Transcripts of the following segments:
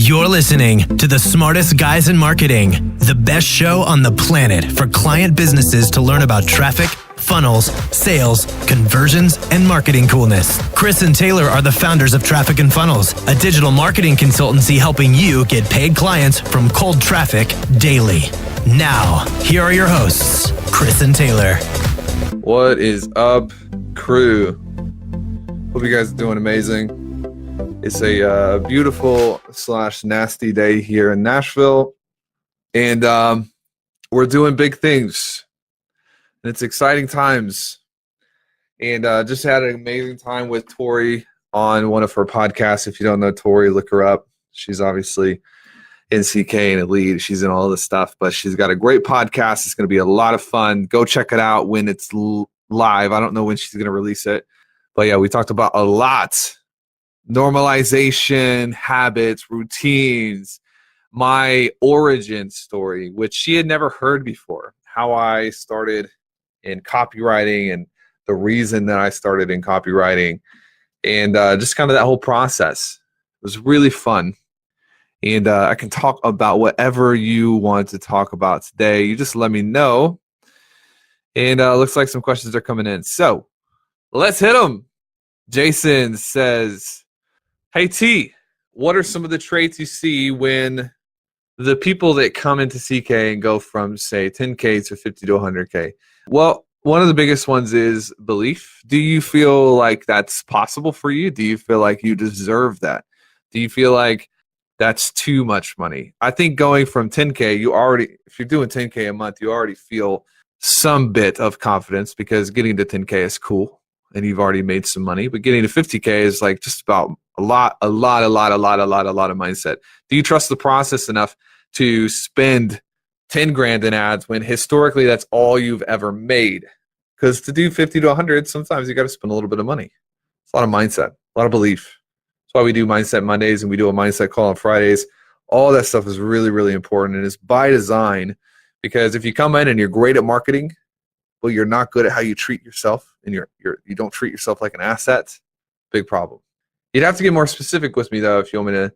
You're listening to the smartest guys in marketing, the best show on the planet for client businesses to learn about traffic, funnels, sales, conversions, and marketing coolness. Chris and Taylor are the founders of Traffic and Funnels, a digital marketing consultancy helping you get paid clients from cold traffic daily. Now, here are your hosts, Chris and Taylor. What is up, crew? Hope you guys are doing amazing. It's a beautiful / nasty day here in Nashville, and we're doing big things. And it's exciting times. And just had an amazing time with Tori on one of her podcasts. If you don't know Tori, look her up. She's obviously in CK and Elite. She's in all this stuff, but she's got a great podcast. It's going to be a lot of fun. Go check it out when it's live. I don't know when she's going to release it. But yeah, we talked about a lot. Normalization, habits, routines, my origin story, which she had never heard before, how I started in copywriting and the reason that I started in copywriting, and just kind of that whole process. It was really fun. And I can talk about whatever you want to talk about today. You just let me know. And looks like some questions are coming in. So let's hit them. Jason says, hey, T, what are some of the traits you see when the people that come into CK and go from, say, 10K to 50 to 100K? Well, one of the biggest ones is belief. Do you feel like that's possible for you? Do you feel like you deserve that? Do you feel like that's too much money? I think going from 10K, if you're doing 10K a month, you already feel some bit of confidence because getting to 10K is cool and you've already made some money. But getting to 50K is like just about a lot of mindset. Do you trust the process enough to spend 10 grand in ads when historically that's all you've ever made? Because to do 50 to 100, sometimes you got to spend a little bit of money. It's a lot of mindset, a lot of belief. That's why we do Mindset Mondays and we do a mindset call on Fridays. All that stuff is really, really important, and it's by design, because if you come in and you're great at marketing, but you're not good at how you treat yourself and you don't treat yourself like an asset, big problem. You'd have to get more specific with me, though, if you want me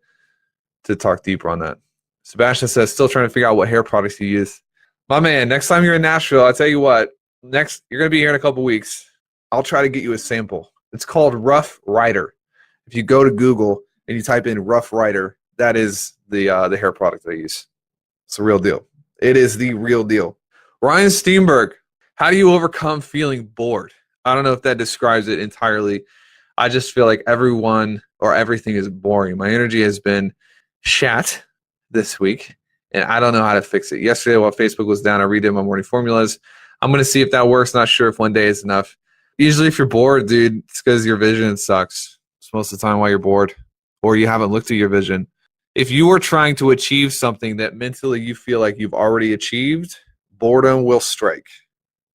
to talk deeper on that. Sebastian says, still trying to figure out what hair products you use. My man, next time you're in Nashville, I'll tell you what, you're going to be here in a couple weeks. I'll try to get you a sample. It's called Rough Rider. If you go to Google and you type in Rough Rider, that is the hair product I use. It's the real deal. It is the real deal. Ryan Steenberg, how do you overcome feeling bored? I don't know if that describes it entirely. I just feel like everyone or everything is boring. My energy has been shat this week, and I don't know how to fix it. Yesterday, while Facebook was down, I redid my morning formulas. I'm going to see if that works. Not sure if one day is enough. Usually, if you're bored, dude, it's because your vision sucks. It's most of the time why you're bored, or you haven't looked at your vision. If you are trying to achieve something that mentally you feel like you've already achieved, boredom will strike.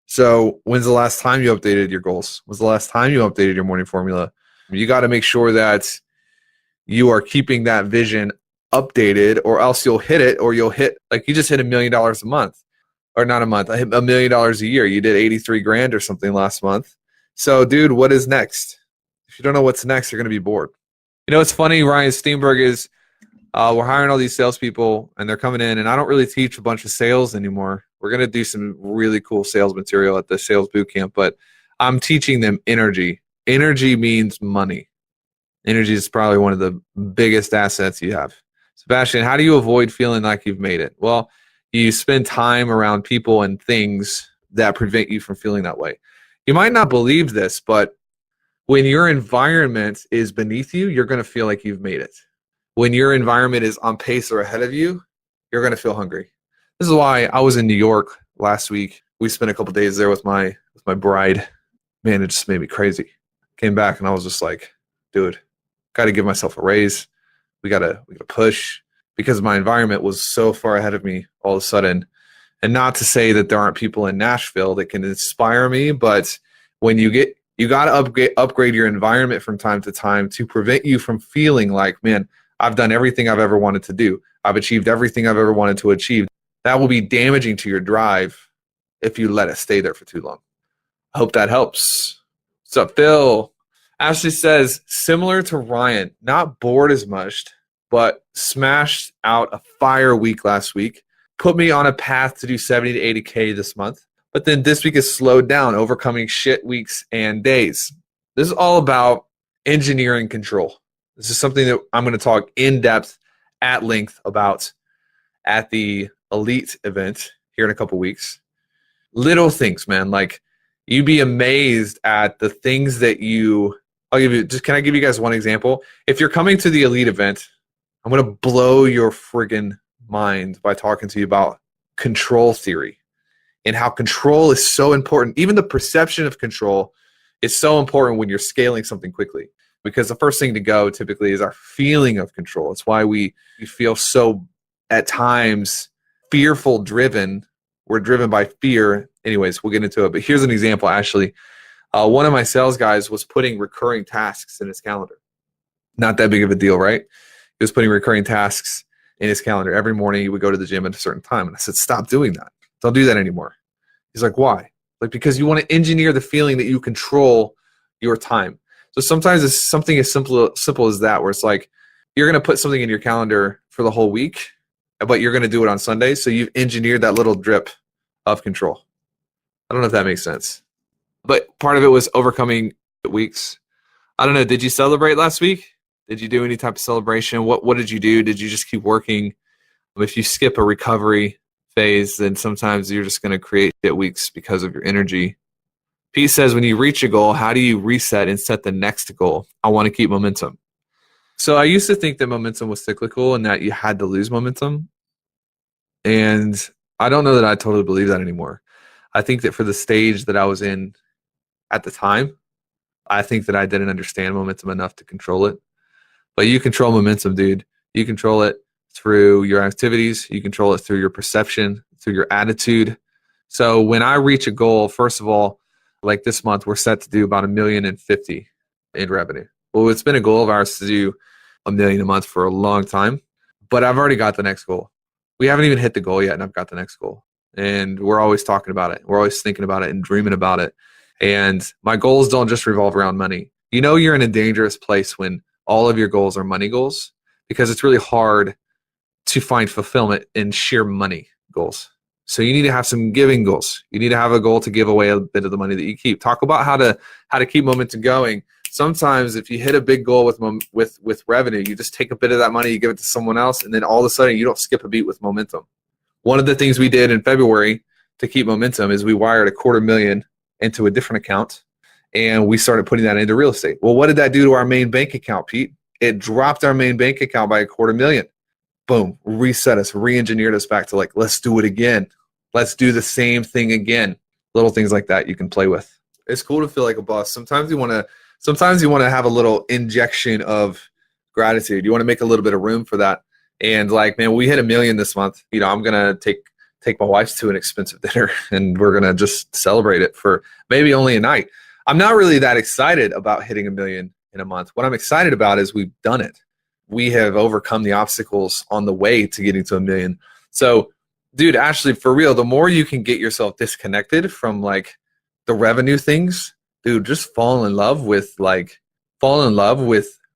So when's the last time you updated your goals? When's the last time you updated your morning formula? You got to make sure that you are keeping that vision updated, or else you'll hit it, or you'll hit, like you just hit $1 million a month, or not a month, I hit $1 million a year. You did 83 grand or something last month. So dude, what is next? If you don't know what's next, you're going to be bored. You know, it's funny, Ryan Steenberg, is we're hiring all these salespeople and they're coming in, and I don't really teach a bunch of sales anymore. We're going to do some really cool sales material at the sales boot camp, but I'm teaching them energy. Energy means money. Energy is probably one of the biggest assets you have. Sebastian, how do you avoid feeling like you've made it? Well, you spend time around people and things that prevent you from feeling that way. You might not believe this, but when your environment is beneath you, you're going to feel like you've made it. When your environment is on pace or ahead of you, you're going to feel hungry. This is why I was in New York last week. We spent a couple days there with my bride. Man, it just made me crazy. Came back and I was just like, dude, got to give myself a raise. We gotta push, because my environment was so far ahead of me all of a sudden. And not to say that there aren't people in Nashville that can inspire me, but when you got to upgrade your environment from time to time to prevent you from feeling like, man, I've done everything I've ever wanted to do. I've achieved everything I've ever wanted to achieve. That will be damaging to your drive if you let it stay there for too long. I hope that helps. What's up, Phil? Ashley says, similar to Ryan, not bored as much, but smashed out a fire week last week, put me on a path to do 70 to 80K this month. But then this week is slowed down, overcoming shit weeks and days. This is all about engineering control. This is something that I'm going to talk in depth at length about at the Elite event here in a couple weeks. Little things, man. Like, you'd be amazed at the things that can I give you guys one example? If you're coming to the Elite event, I'm going to blow your friggin' mind by talking to you about control theory and how control is so important. Even the perception of control is so important when you're scaling something quickly, because the first thing to go typically is our feeling of control. It's why we feel so, at times, fearful driven. We're driven by fear. Anyways, we'll get into it. But here's an example, Ashley. One of my sales guys was putting recurring tasks in his calendar. Not that big of a deal, right? He was putting recurring tasks in his calendar. Every morning he would go to the gym at a certain time. And I said, stop doing that. Don't do that anymore. He's like, why? Like, because you want to engineer the feeling that you control your time. So sometimes it's something as simple as that, where it's like, you're going to put something in your calendar for the whole week, but you're going to do it on Sunday. So you've engineered that little drip of control. I don't know if that makes sense. But part of it was overcoming weeks. I don't know. Did you celebrate last week? Did you do any type of celebration? What did you do? Did you just keep working? If you skip a recovery phase, then sometimes you're just going to create shit weeks because of your energy. Pete says, when you reach a goal, how do you reset and set the next goal? I want to keep momentum. So I used to think that momentum was cyclical and that you had to lose momentum. And I don't know that I totally believe that anymore. I think that for the stage that I was in at the time, I think that I didn't understand momentum enough to control it. But you control momentum, dude. You control it through your activities. You control it through your perception, through your attitude. So when I reach a goal, first of all, like this month, we're set to do about $1.05 million in revenue. Well, it's been a goal of ours to do $1 million a month for a long time, but I've already got the next goal. We haven't even hit the goal yet, and I've got the next goal. And we're always talking about it. We're always thinking about it and dreaming about it. And my goals don't just revolve around money. You know, you're in a dangerous place when all of your goals are money goals, because it's really hard to find fulfillment in sheer money goals. So you need to have some giving goals. You need to have a goal to give away a bit of the money that you keep. Talk about how to keep momentum going. Sometimes if you hit a big goal with revenue, you just take a bit of that money, you give it to someone else, and then all of a sudden you don't skip a beat with momentum. One of the things we did in February to keep momentum is we wired $250,000 into a different account, and we started putting that into real estate. Well, what did that do to our main bank account, Pete? It dropped our main bank account by $250,000. Boom, reset us, re-engineered us back to like, let's do it again. Let's do the same thing again. Little things like that you can play with. It's cool to feel like a boss. Sometimes you want to have a little injection of gratitude. You want to make a little bit of room for that. And like, man, we hit $1 million this month. You know, I'm going to take my wife to an expensive dinner, and we're going to just celebrate it for maybe only a night. I'm not really that excited about hitting $1 million in a month. What I'm excited about is we've done it. We have overcome the obstacles on the way to getting to $1 million. So, dude, Ashley, for real, the more you can get yourself disconnected from like the revenue things, dude, just fall in love with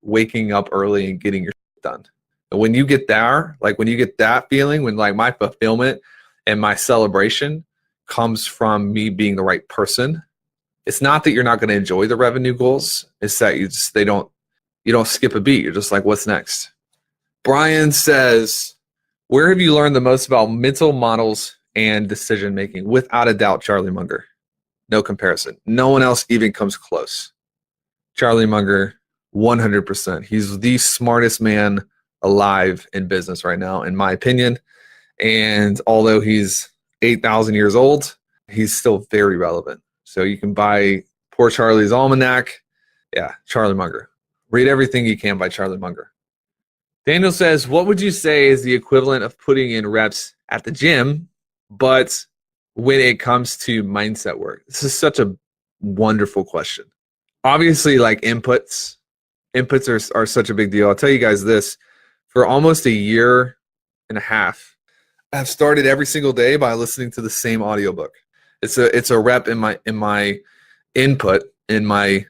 waking up early and getting your shit done. And when you get there, like when you get that feeling, when like my fulfillment and my celebration comes from me being the right person, it's not that you're not going to enjoy the revenue goals. It's that you don't skip a beat. You're just like, what's next? Brian says, where have you learned the most about mental models and decision making? Without a doubt, Charlie Munger. No comparison. No one else even comes close. Charlie Munger, 100%. He's the smartest man alive in business right now, in my opinion. And although he's 8,000 years old, he's still very relevant. So you can buy Poor Charlie's Almanac. Yeah, Charlie Munger. Read everything you can by Charlie Munger. Daniel says, what would you say is the equivalent of putting in reps at the gym, but when it comes to mindset work? This is such a wonderful question. Obviously, like inputs are such a big deal. I'll tell you guys this. For almost a year and a half, I've started every single day by listening to the same audiobook. It's a rep in my input, in my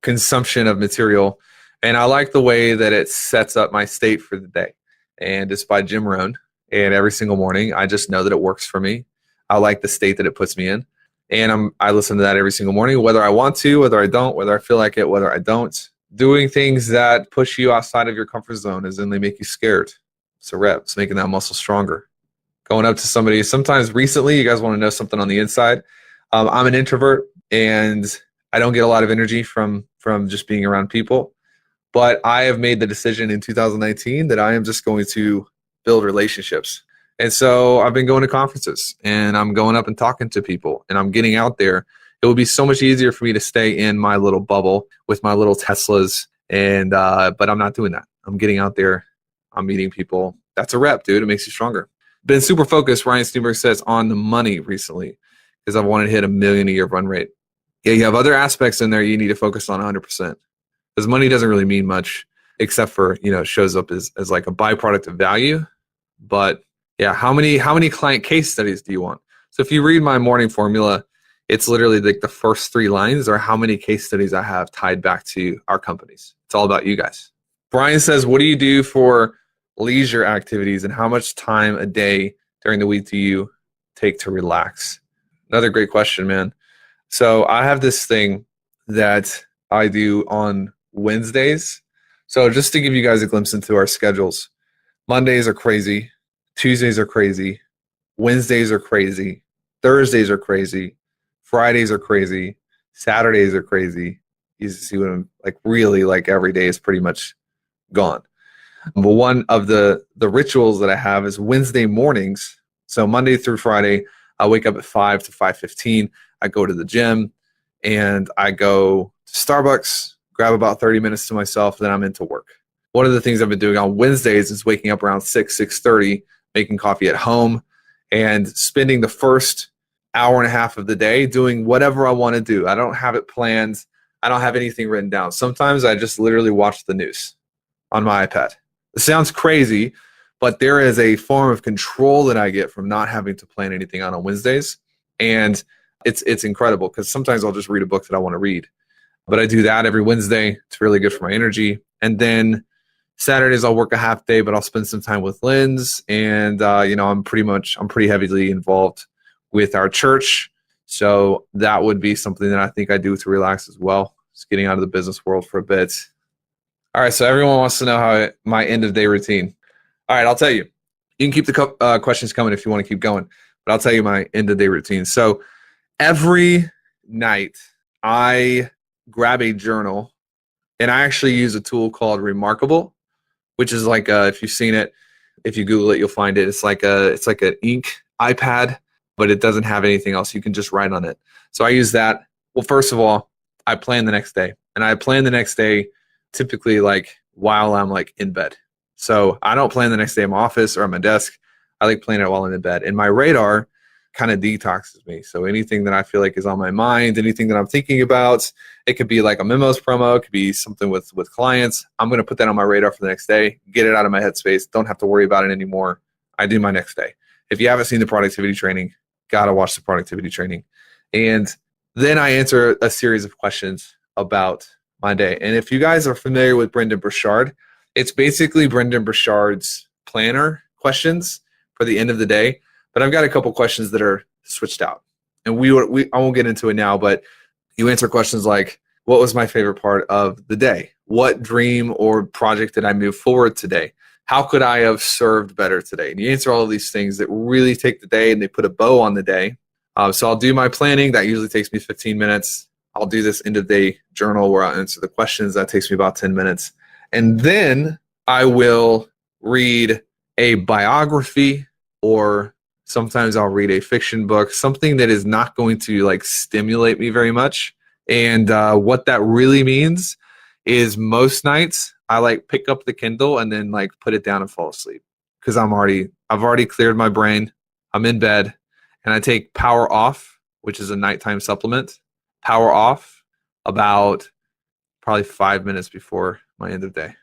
consumption of material. And I like the way that it sets up my state for the day. And it's by Jim Rohn. And every single morning, I just know that it works for me. I like the state that it puts me in. And I listen to that every single morning, whether I want to, whether I don't, whether I feel like it, whether I don't. Doing things that push you outside of your comfort zone is then they make you scared. It's a rep. It's making that muscle stronger. Going up to somebody, sometimes recently, you guys want to know something on the inside. I'm an introvert and I don't get a lot of energy from just being around people. But I have made the decision in 2019 that I am just going to build relationships. And so I've been going to conferences and I'm going up and talking to people and I'm getting out there. It would be so much easier for me to stay in my little bubble with my little Teslas. But I'm not doing that. I'm getting out there. I'm meeting people. That's a rep, dude. It makes you stronger. Been super focused, Ryan Steenberg says, on the money recently because I've wanted to hit $1 million a year run rate. Yeah, you have other aspects in there you need to focus on 100%. Because money doesn't really mean much except for, it shows up as like a byproduct of value. But yeah, how many client case studies do you want? So if you read my morning formula, it's literally like the first 3 lines are how many case studies I have tied back to our companies. It's all about you guys. Brian says, what do you do for leisure activities and how much time a day during the week do you take to relax? Another great question, man. So I have this thing that I do on Wednesdays. So just to give you guys a glimpse into our schedules, Mondays are crazy. Tuesdays are crazy. Wednesdays are crazy. Thursdays are crazy. Fridays are crazy. Saturdays are crazy. You see what I'm like, really, like every day is pretty much gone. But one of the rituals that I have is Wednesday mornings. So Monday through Friday, I wake up at 5 to 5:15. I go to the gym and I go to Starbucks, grab about 30 minutes to myself, then I'm into work. One of the things I've been doing on Wednesdays is waking up around 6:30, making coffee at home, and spending the first hour and a half of the day doing whatever I want to do. I don't have it planned. I don't have anything written down. Sometimes I just literally watch the news on my iPad. It sounds crazy, but there is a form of control that I get from not having to plan anything out on Wednesdays. And it's incredible because sometimes I'll just read a book that I want to read. But I do that every Wednesday. It's really good for my energy. And then Saturdays I'll work a half day, but I'll spend some time with Linz. And I'm pretty heavily involved with our church. So that would be something that I think I do to relax as well. Just getting out of the business world for a bit. All right, so everyone wants to know how my end of day routine. All right, I'll tell you. You can keep the questions coming if you want to keep going, but I'll tell you my end of day routine. So every night I grab a journal and I actually use a tool called Remarkable, which is like if you've seen it, if you Google it, you'll find it. It's like an ink iPad, but it doesn't have anything else. You can just write on it. So I use that. Well, first of all, I plan the next day, and I plan the next day typically like while I'm like in bed. So I don't plan the next day in my office or on my desk. I like planning it while I'm in bed. And my radar kind of detoxes me. So anything that I feel like is on my mind, anything that I'm thinking about, it could be like a memos promo, it could be something with clients. I'm going to put that on my radar for the next day, get it out of my headspace. Don't have to worry about it anymore. I do my next day. If you haven't seen the productivity training, got to watch the productivity training. And then I answer a series of questions about my day. And if you guys are familiar with Brendan Burchard, it's basically Brendan Burchard's planner questions for the end of the day. But I've got a couple questions that are switched out. And I won't get into it now, but you answer questions like, what was my favorite part of the day? What dream or project did I move forward today? How could I have served better today? And you answer all of these things that really take the day and they put a bow on the day. So I'll do my planning. That usually takes me 15 minutes. I'll do this end of day journal where I'll answer the questions. That takes me about 10 minutes. And then I will read a biography, or sometimes I'll read a fiction book, something that is not going to like stimulate me very much. And what that really means is most nights I like pick up the Kindle and then like put it down and fall asleep because I've already cleared my brain. I'm in bed and I take Power Off, which is a nighttime supplement. Power Off about probably 5 minutes before my end of day.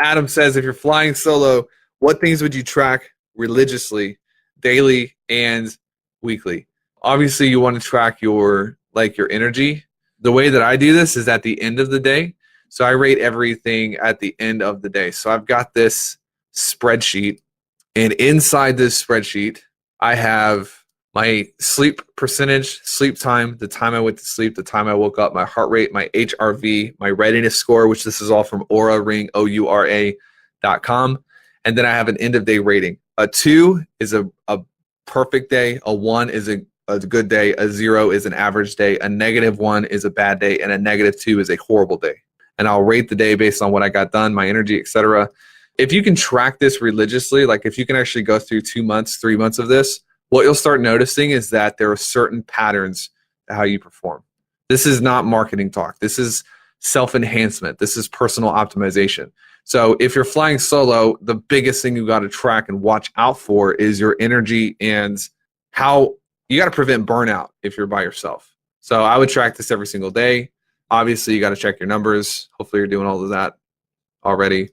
Adam says, if you're flying solo, what things would you track religiously, daily and weekly? Obviously, you want to track your energy. The way that I do this is at the end of the day. So I rate everything at the end of the day. So I've got this spreadsheet, and inside this spreadsheet, I have my sleep percentage, sleep time, the time I went to sleep, the time I woke up, my heart rate, my HRV, my readiness score, which this is all from Oura Ring, OURA.com. And then I have an end of day rating. A 2 is a perfect day. A 1 is a good day. A 0 is an average day. A -1 is a bad day. And a -2 is a horrible day. And I'll rate the day based on what I got done, my energy, etc. If you can track this religiously, like if you can actually go through 2 months, 3 months of this, what you'll start noticing is that there are certain patterns to how you perform. This is not marketing talk. This is self-enhancement. This is personal optimization. So if you're flying solo, the biggest thing you got to track and watch out for is your energy and how you got to prevent burnout if you're by yourself. So I would track this every single day. Obviously, you got to check your numbers. Hopefully, you're doing all of that already.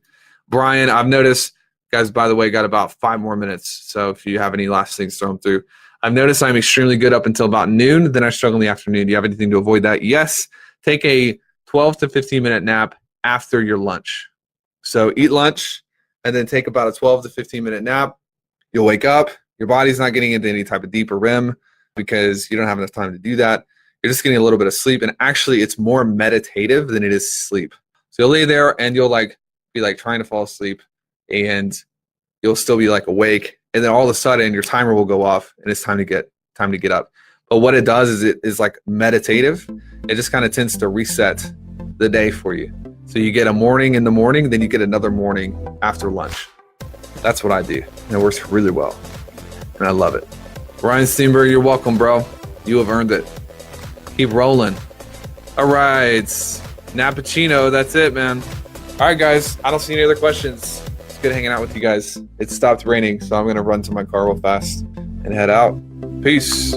Brian, I've noticed, guys, by the way, got about 5 more minutes. So if you have any last things, throw them through. I've noticed I'm extremely good up until about noon. Then I struggle in the afternoon. Do you have anything to avoid that? Yes. Take a 12 to 15-minute nap after your lunch. So eat lunch and then take about a 12 to 15-minute nap. You'll wake up. Your body's not getting into any type of deeper REM because you don't have enough time to do that. You're just getting a little bit of sleep. And actually, it's more meditative than it is sleep. So you'll lay there and you'll be trying to fall asleep, and you'll still be awake, and then all of a sudden your timer will go off and it's time to get up. But what it does is it is meditative. It just kind of tends to reset the day for you. So you get a morning in the morning, then you get another morning after lunch. That's what I do, and it works really well, and I love it. Ryan Steenberg, you're welcome, bro. You have earned it. Keep rolling. All right, Nappuccino, that's it, man. All right, guys, I don't see any other questions. It's good hanging out with you guys. It stopped raining, so I'm going to run to my car real fast and head out. Peace.